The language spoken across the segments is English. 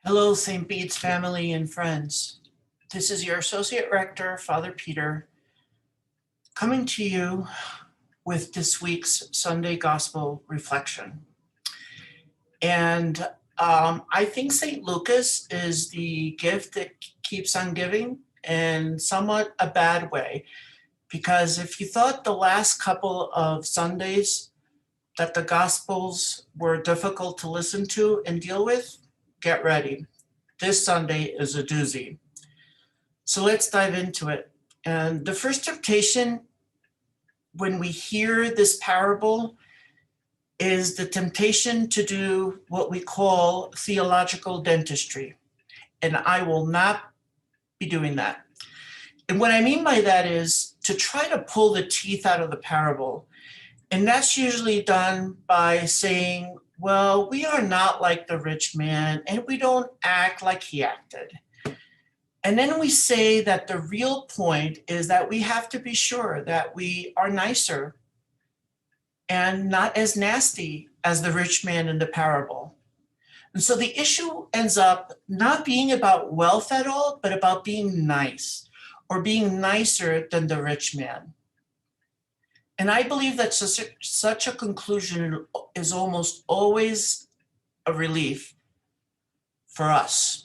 Hello, St. Bede's family and friends. This is your Associate Rector, Father Peter, coming to you with this week's Sunday Gospel reflection. And I think St. Lucas is the gift that keeps on giving in somewhat a bad way. Because if you thought the last couple of Sundays that the Gospels were difficult to listen to and deal with, get ready. This Sunday is a doozy. So let's dive into it. And the first temptation when we hear this parable is the temptation to do what we call theological dentistry. And I will not be doing that. And what I mean by that is to try to pull the teeth out of the parable. And that's usually done by saying, well, we are not like the rich man, and we don't act like he acted. And then we say that the real point is that we have to be sure that we are nicer and not as nasty as the rich man in the parable. And so the issue ends up not being about wealth at all, but about being nice or being nicer than the rich man. And I believe that such a conclusion is almost always a relief for us.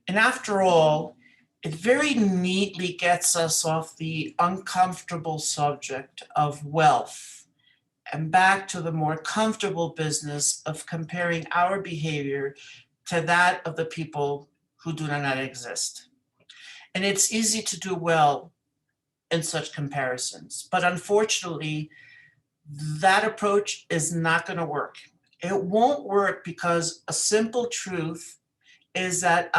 And after all, it very neatly gets us off the uncomfortable subject of wealth and back to the more comfortable business of comparing our behavior to that of the people who do not exist. And it's easy to do well in such comparisons. But unfortunately, that approach is not going to work. It won't work because a simple truth is that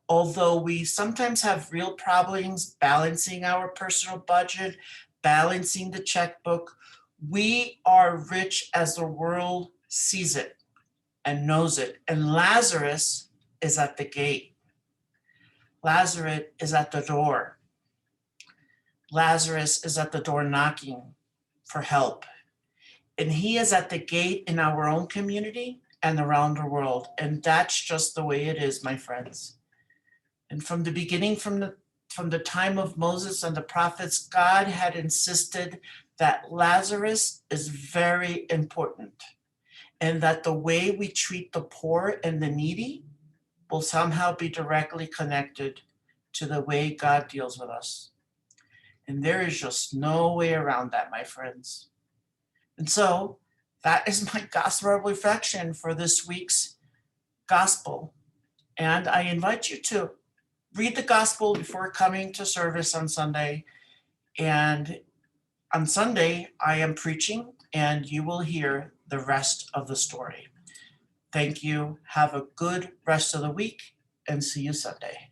although we sometimes have real problems balancing our personal budget, balancing the checkbook, we are rich as the world sees it and knows it. And Lazarus is at the gate. Lazarus is at the door. Lazarus is at the door knocking for help. And he is at the gate in our own community and around the world. And that's just the way it is, my friends. And from the beginning, from the time of Moses and the prophets, God had insisted that Lazarus is very important and that the way we treat the poor and the needy will somehow be directly connected to the way God deals with us. And there is just no way around that, my friends. And so that is my gospel reflection for this week's gospel. And I invite you to read the gospel before coming to service on Sunday. And on Sunday, I am preaching, and you will hear the rest of the story. Thank you. Have a good rest of the week, and see you Sunday.